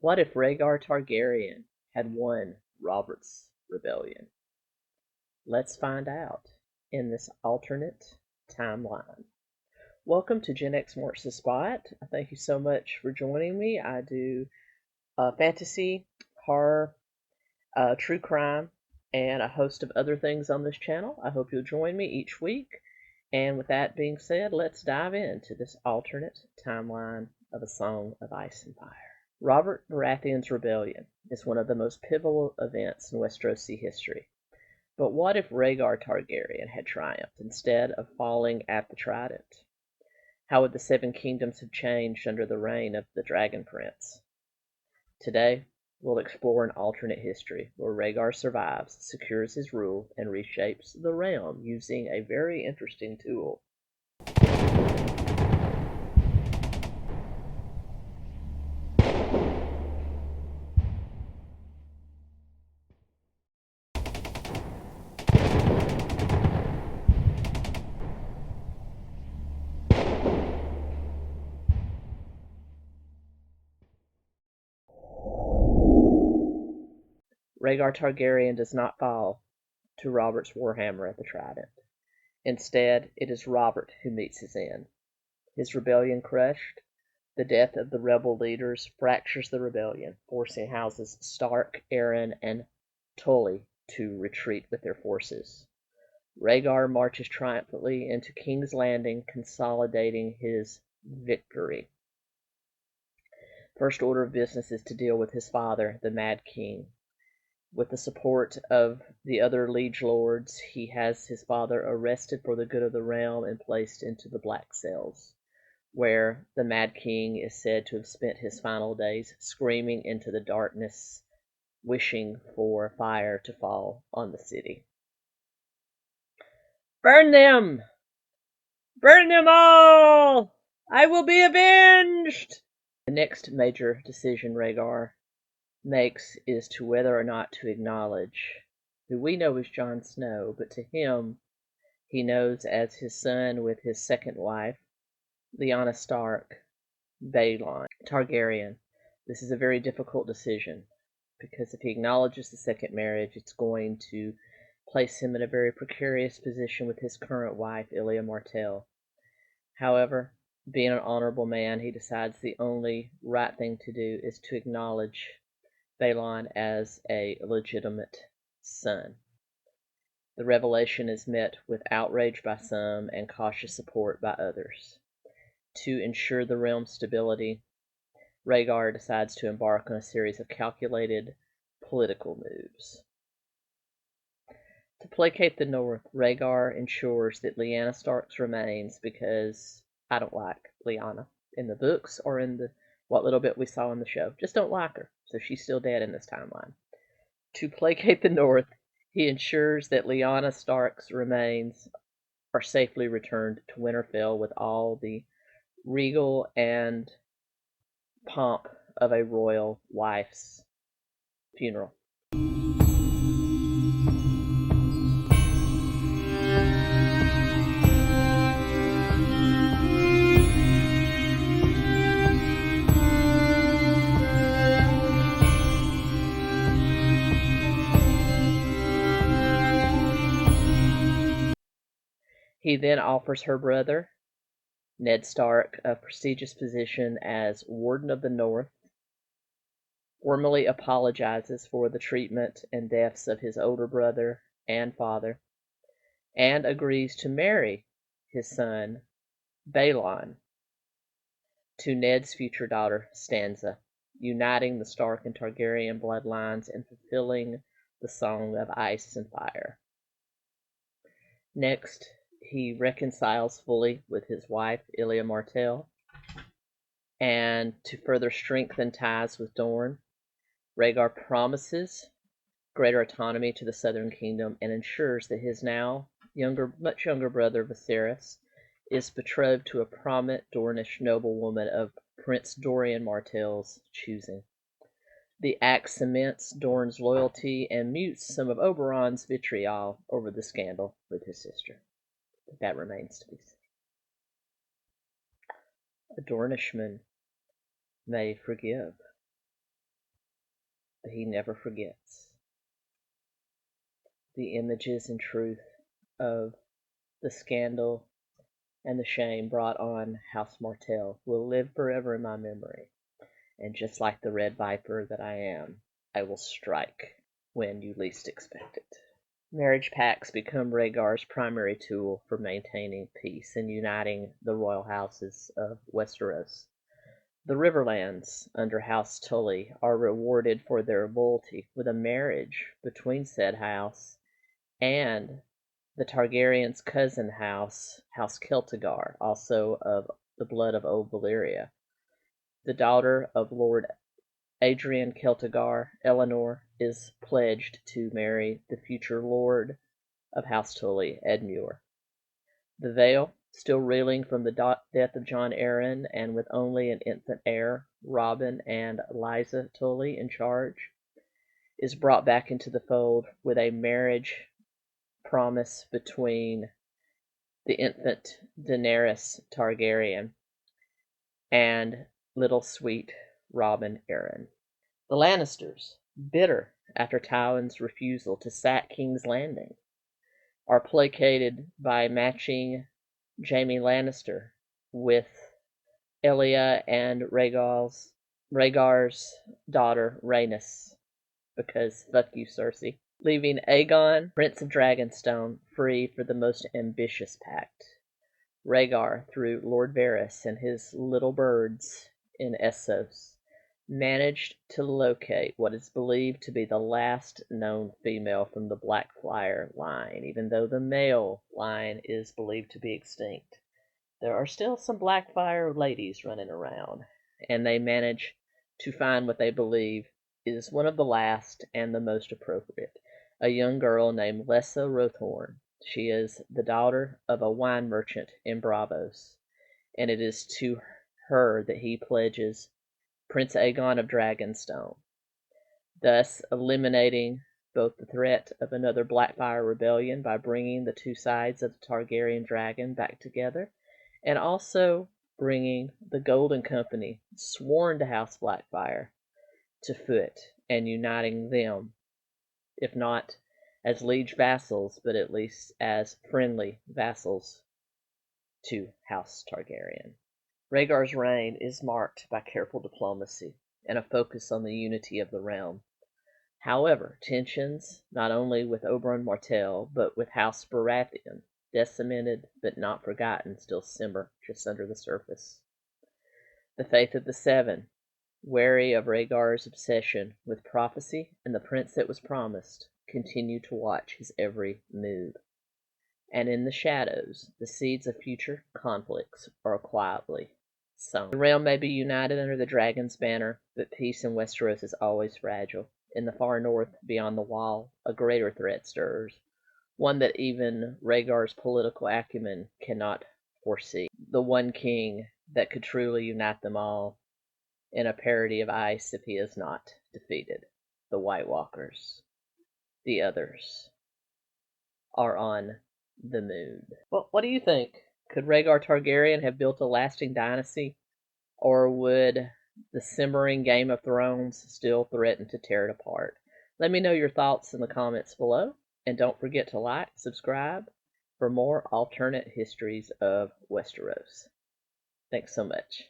What if Rhaegar Targaryen had won Robert's rebellion? Let's find out in this alternate timeline. Welcome to Gen X Marks the Spot. Thank you so much for joining me. I do fantasy, horror, true crime, and a host of other things on this channel. I hope you'll join me each week. And with that being said, let's dive into this alternate timeline of A Song of Ice and Fire. Robert Baratheon's rebellion is one of the most pivotal events in Westerosi history. But what if Rhaegar Targaryen had triumphed instead of falling at the Trident? How would the Seven Kingdoms have changed under the reign of the Dragon Prince? Today, we'll explore an alternate history where Rhaegar survives, secures his rule, and reshapes the realm using a very interesting tool. Rhaegar Targaryen does not fall to Robert's warhammer at the Trident. Instead, it is Robert who meets his end. His rebellion crushed, the death of the rebel leaders fractures the rebellion, forcing houses Stark, Arryn, and Tully to retreat with their forces. Rhaegar marches triumphantly into King's Landing, consolidating his victory. First order of business is to deal with his father, the Mad King. With the support of the other liege lords, he has his father arrested for the good of the realm and placed into the Black Cells, where the Mad King is said to have spent his final days screaming into the darkness, wishing for fire to fall on the city. Burn them! Burn them all! I will be avenged! The next major decision Rhaegar makes is to whether or not to acknowledge who we know as Jon Snow, but to him he knows as his son with his second wife, Lyanna Stark, Baelon Targaryen. This is a very difficult decision, because if he acknowledges the second marriage, it's going to place him in a very precarious position with his current wife, 𝗬𝗏. However, being an honorable man, he decides the only right thing to do is to acknowledge Baelon as a legitimate son. The revelation is met with outrage by some and cautious support by others. To ensure the realm's stability, Rhaegar decides to embark on a series of calculated political moves. To placate the North, Rhaegar ensures that Lyanna Stark remains because I don't like Lyanna in the books or in the what little bit we saw in the show. Just don't like her, so she's still dead in this timeline. To placate the North, he ensures that Lyanna Stark's remains are safely returned to Winterfell with all the regal and pomp of a royal wife's funeral. He then offers her brother, Ned Stark, a prestigious position as Warden of the North, formally apologizes for the treatment and deaths of his older brother and father, and agrees to marry his son, Baelon, to Ned's future daughter, Stanza, uniting the Stark and Targaryen bloodlines and fulfilling the Song of Ice and Fire. Next, he reconciles fully with his wife, 𝗬𝗏, and to further strengthen ties with Dorne, Rhaegar promises greater autonomy to the Southern Kingdom and ensures that his now much younger brother, Viserys, is betrothed to a prominent Dornish noblewoman of Prince Dorian Martell's choosing. The act cements Dorne's loyalty and mutes some of Oberyn's vitriol over the scandal with his sister. But that remains to be seen. A Dornishman may forgive. but he never forgets. The images and truth of the scandal and the shame brought on House Martell will live forever in my memory, and just like the red viper that I am, I will strike when you least expect it. Marriage pacts become Rhaegar's primary tool for maintaining peace and uniting the royal houses of Westeros. The Riverlands under House Tully are rewarded for their loyalty with a marriage between said house and the Targaryen's cousin house, House 𝗙𝗪𝗁, also of the blood of old Valyria. The daughter of Lord Adrian 𝗙𝗪𝗁, Eleanor, is pledged to marry the future lord of House Tully, Edmure. The Vale, still reeling from the death of Jon Arryn and with only an infant heir, Robin and 𝗟𝗍 Tully, in charge, is brought back into the fold with a marriage promise between the infant Daenerys Targaryen and little sweet Robin Arryn. The Lannisters, bitter after Tywin's refusal to sack King's Landing, are placated by matching Jaime Lannister with Elia and Rhaegar's daughter Rhaenys, because fuck you, Cersei, leaving Aegon, Prince of Dragonstone, free for the most ambitious pact. Rhaegar, through Lord Varys and his little birds in Essos, managed to locate what is believed to be the last known female from the Blackfyre line, even though the male line is believed to be extinct. There are still some Blackfyre ladies running around, and they manage to find what they believe is one of the last and the most appropriate, a young girl named Lessa Rothorn. She is the daughter of a wine merchant in Braavos, and it is to her that he pledges Prince Aegon of Dragonstone, thus eliminating both the threat of another Blackfyre rebellion by bringing the two sides of the Targaryen dragon back together, and also bringing the Golden Company, sworn to House Blackfyre, to foot and uniting them, if not as liege vassals, but at least as friendly vassals to House Targaryen. Rhaegar's reign is marked by careful diplomacy and a focus on the unity of the realm. However, tensions, not only with Oberyn Martell, but with House Baratheon, decimated but not forgotten, still simmer just under the surface. The Faith of the Seven, wary of Rhaegar's obsession with prophecy and the prince that was promised, continue to watch his every move. And in the shadows, the seeds of future conflicts are quietly sown. The realm may be united under the dragon's banner, but peace in Westeros is always fragile. In the far north, beyond the wall, a greater threat stirs, one that even Rhaegar's political acumen cannot foresee. The one king that could truly unite them all in a parody of ice if he is not defeated. The White Walkers. The others are on the moon. Well, what do you think? Could Rhaegar Targaryen have built a lasting dynasty? Or would the simmering Game of Thrones still threaten to tear it apart? Let me know your thoughts in the comments below. And don't forget to like, subscribe for more alternate histories of Westeros. Thanks so much.